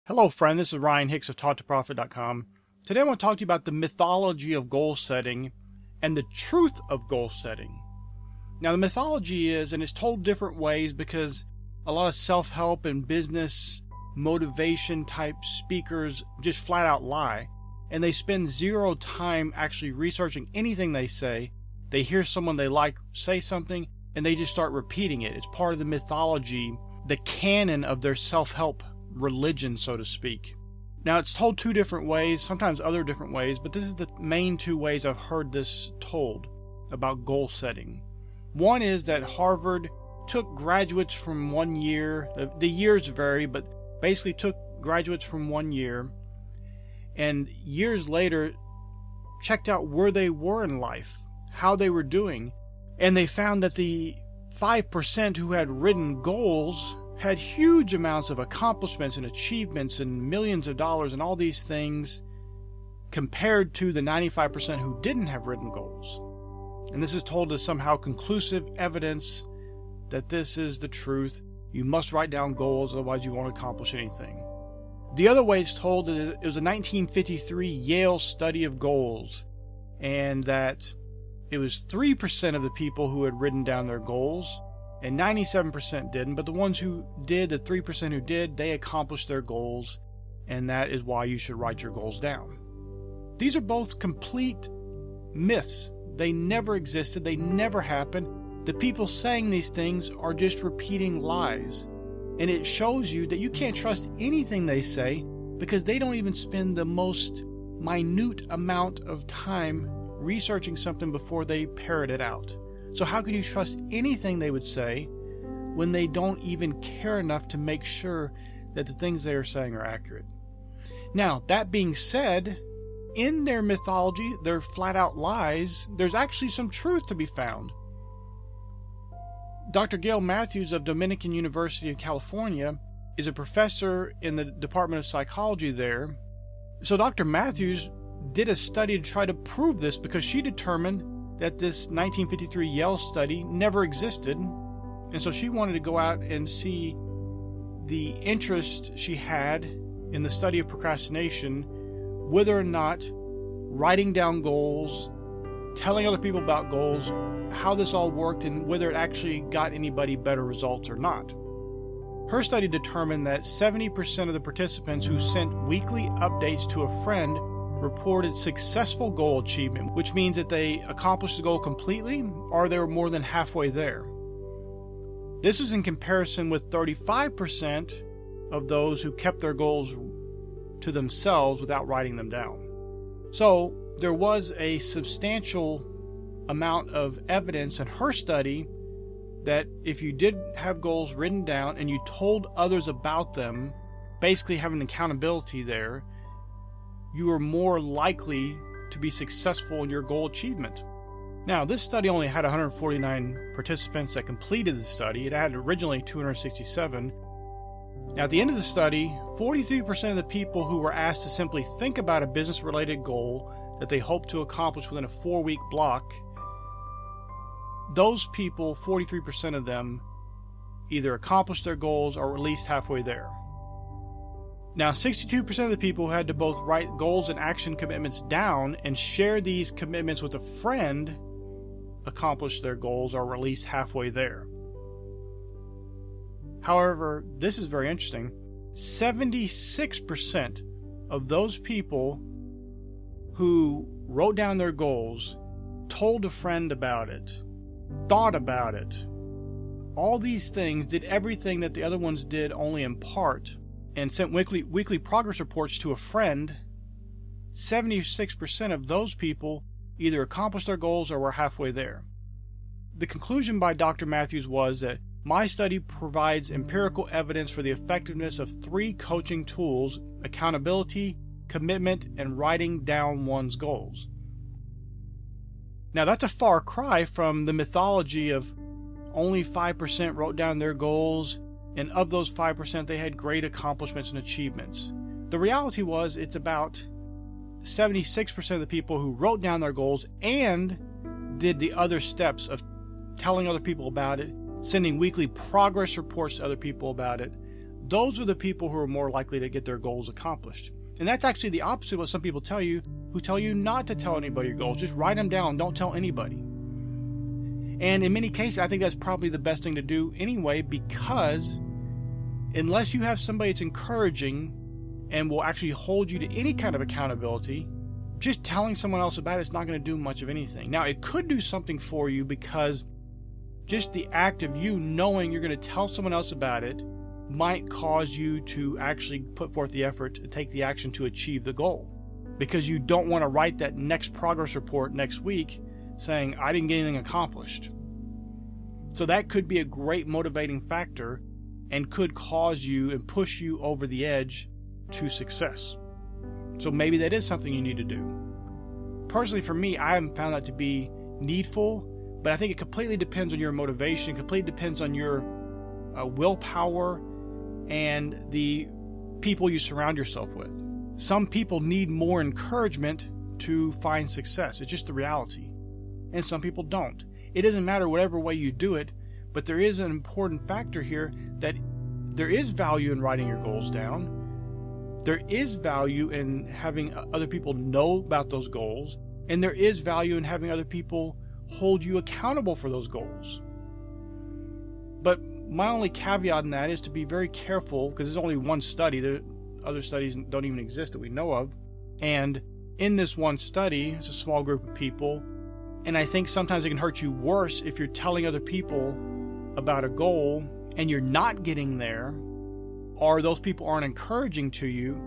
Hello friend, this is Ryan Hicks of TaughtToProfit.com. Today I want to talk to you about the mythology of goal setting and the truth of goal setting. Now the mythology is, and it's told different ways because a lot of self-help and business motivation type speakers just flat out lie. And they spend zero time actually researching anything they say. They hear someone they like say something and they just start repeating it. It's part of the mythology, the canon of their self-help religion, so to speak. Now it's told two different ways, sometimes other different ways, but this is the main two ways I've heard this told about goal setting. One is that Harvard took graduates from 1 year, the years vary, but basically took graduates from 1 year and years later checked out where they were in life, how they were doing, and they found that the 5% who had written goals had huge amounts of accomplishments and achievements and millions of dollars and all these things compared to the 95% who didn't have written goals. And this is told as somehow conclusive evidence that this is the truth. You must write down goals, otherwise you won't accomplish anything. The other way it's told that it was a 1953 Yale study of goals, and that it was 3% of the people who had written down their goals, and 97% didn't, but the ones who did, the 3% who did, they accomplished their goals, and that is why you should write your goals down. These are both complete myths. They never existed, they never happened. The people saying these things are just repeating lies, and it shows you that you can't trust anything they say because they don't even spend the most minute amount of time researching something before they parrot it out. So how can you trust anything they would say when they don't even care enough to make sure that the things they are saying are accurate? Now, that being said, in their mythology, their flat out lies, there's actually some truth to be found. Dr. Gail Matthews of Dominican University in California is a professor in the Department of Psychology there. So Dr. Matthews did a study to try to prove this because she determined that this 1953 Yale study never existed, and so she wanted to go out and see the interest she had in the study of procrastination, whether or not writing down goals, telling other people about goals, how this all worked, and whether it actually got anybody better results or not. Her study determined that 70% of the participants who sent weekly updates to a friend reported successful goal achievement, which means that they accomplished the goal completely or they were more than halfway there. This is in comparison with 35% of those who kept their goals to themselves without writing them down. So there was a substantial amount of evidence in her study that if you did have goals written down and you told others about them, basically having accountability there, you are more likely to be successful in your goal achievement. Now, this study only had 149 participants that completed the study. It had originally 267. Now, at the end of the study, 43% of the people who were asked to simply think about a business-related goal that they hoped to accomplish within a 4-week block, those people, 43% of them, either accomplished their goals or were at least halfway there. Now, 62% of the people who had to both write goals and action commitments down and share these commitments with a friend accomplished their goals or were at least halfway there. However, this is very interesting. 76% of those people who wrote down their goals, told a friend about it, thought about it, all these things, did everything that the other ones did only in part, and sent weekly progress reports to a friend, 76% of those people either accomplished their goals or were halfway there. The conclusion by Dr. Matthews was that my study provides empirical evidence for the effectiveness of 3 coaching tools: accountability, commitment, and writing down one's goals. Now that's a far cry from the mythology of only 5% wrote down their goals, and of those 5% they had great accomplishments and achievements. The reality was it's about 76% of the people who wrote down their goals and did the other steps of telling other people about it, sending weekly progress reports to other people about it. those are the people who are more likely to get their goals accomplished. And that's actually the opposite of what some people tell you, who tell you not to tell anybody your goals. Just write them down. Don't tell anybody. And in many cases, I think that's probably the best thing to do anyway, because unless you have somebody that's encouraging and will actually hold you to any kind of accountability, just telling someone else about it's not going to do much of anything. Now, it could do something for you, because just the act of you knowing you're going to tell someone else about it might cause you to actually put forth the effort to take the action to achieve the goal, because you don't want to write that next progress report next week saying, I didn't get anything accomplished. So that could be a great motivating factor and could cause you and push you over the edge to success. So maybe that is something you need to do. Personally, for me, I haven't found that to be needful, but I think it completely depends on your motivation, completely depends on your willpower and the people you surround yourself with. Some people need more encouragement to find success. It's just the reality. And some people don't. It doesn't matter whatever way you do it, but there is an important factor here that there is value in writing your goals down. There is value in having other people know about those goals, and there is value in having other people hold you accountable for those goals. But my only caveat in that is to be very careful, because there's only one study. The other studies don't even exist that we know of. And in this one study, it's a small group of people, and I think sometimes it can hurt you worse if you're telling other people about a goal and you're not getting there, or those people aren't encouraging to you.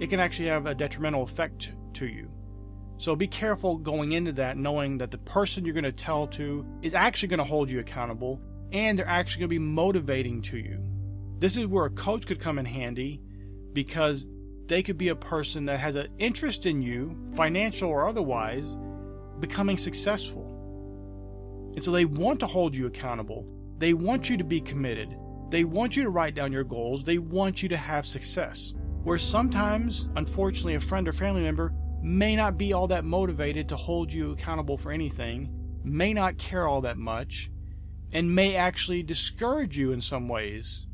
It can actually have a detrimental effect to you. So be careful going into that, knowing that the person you're going to tell to is actually going to hold you accountable, and they're actually going to be motivating to you. This is where a coach could come in handy, because they could be a person that has an interest in you, financial or otherwise, becoming successful. And so they want to hold you accountable. They want you to be committed. They want you to write down your goals. They want you to have success. Where sometimes, unfortunately, a friend or family member may not be all that motivated to hold you accountable for anything, may not care all that much, and may actually discourage you in some ways.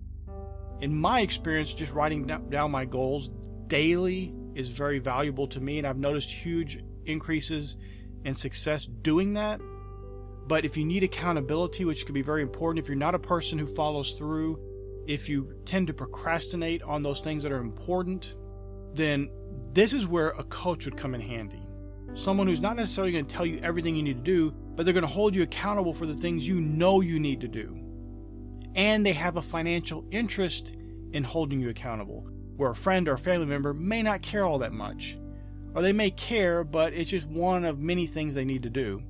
In my experience, just writing down my goals daily is very valuable to me, and I've noticed huge increases in success doing that. But if you need accountability, which can be very important, if you're not a person who follows through, if you tend to procrastinate on those things that are important, then this is where a coach would come in handy. Someone who's not necessarily going to tell you everything you need to do, but they're going to hold you accountable for the things you know you need to do. And they have a financial interest in holding you accountable, where a friend or a family member may not care all that much. Or they may care, but it's just one of many things they need to do.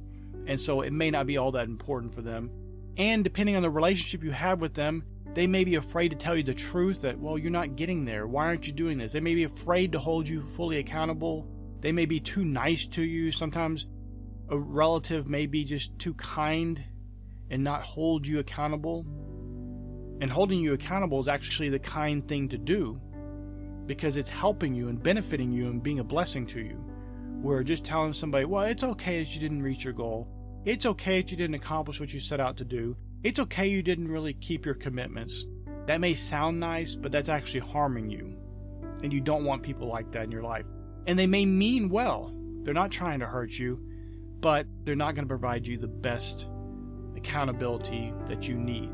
And so it may not be all that important for them. And depending on the relationship you have with them, they may be afraid to tell you the truth that, well, you're not getting there. Why aren't you doing this? They may be afraid to hold you fully accountable. They may be too nice to you. Sometimes a relative may be just too kind and not hold you accountable. And holding you accountable is actually the kind thing to do, because it's helping you and benefiting you and being a blessing to you. Where just telling somebody, well, it's okay that you didn't reach your goal. It's okay that you didn't accomplish what you set out to do. It's okay you didn't really keep your commitments. That may sound nice, but that's actually harming you. And you don't want people like that in your life. And they may mean well. They're not trying to hurt you, but they're not going to provide you the best accountability that you need.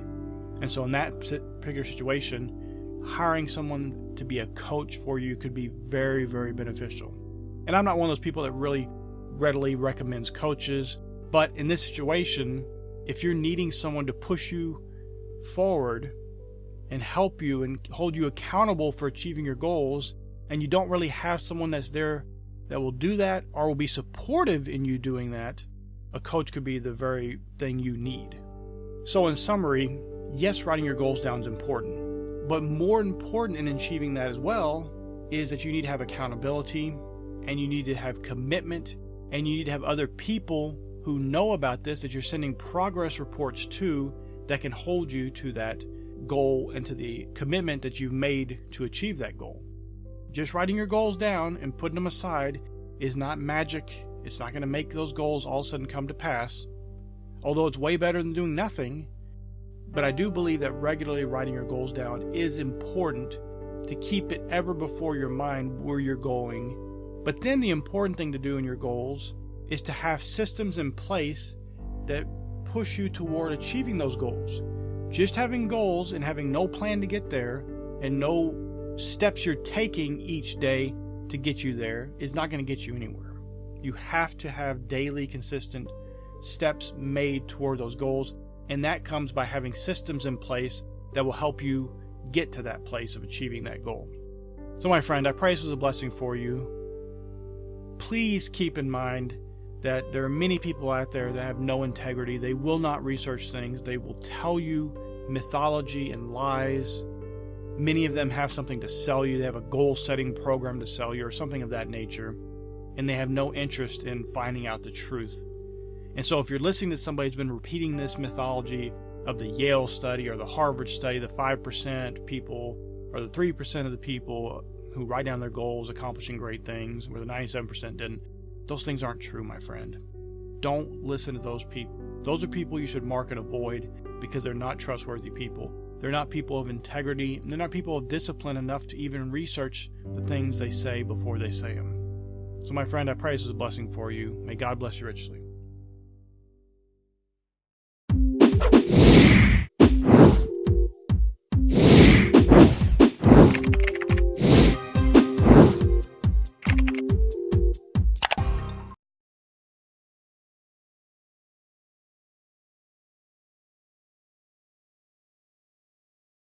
And so in that particular situation, hiring someone to be a coach for you could be very, very beneficial. And I'm not one of those people that really readily recommends coaches, but in this situation, if you're needing someone to push you forward and help you and hold you accountable for achieving your goals, and you don't really have someone that's there that will do that or will be supportive in you doing that, a coach could be the very thing you need. So in summary, yes, writing your goals down is important, but more important in achieving that as well is that you need to have accountability, and you need to have commitment, and you need to have other people who know about this that you're sending progress reports to that can hold you to that goal and to the commitment that you've made to achieve that goal. Just writing your goals down and putting them aside is not magic. It's not going to make those goals all of a sudden come to pass. Although it's way better than doing nothing, But I do believe that regularly writing your goals down is important to keep it ever before your mind where you're going. But then the important thing to do in your goals is to have systems in place that push you toward achieving those goals. Just having goals and having no plan to get there and no steps you're taking each day to get you there is not going to get you anywhere. You have to have daily, consistent steps made toward those goals, and that comes by having systems in place that will help you get to that place of achieving that goal. So my friend, I pray this was a blessing for you. Please keep in mind that there are many people out there that have no integrity. They will not research things. They will tell you mythology and lies. Many of them have something to sell you. They have a goal-setting program to sell you or something of that nature, and they have no interest in finding out the truth. And so if you're listening to somebody who's been repeating this mythology of the Yale study or the Harvard study, the 5% people or the 3% of the people who write down their goals accomplishing great things, where the 97% didn't, those things aren't true, my friend. Don't listen to those people. Those are people you should mark and avoid because they're not trustworthy people. They're not people of integrity, and they're not people of discipline enough to even research the things they say before they say them. So my friend, I pray this is a blessing for you. May God bless you richly.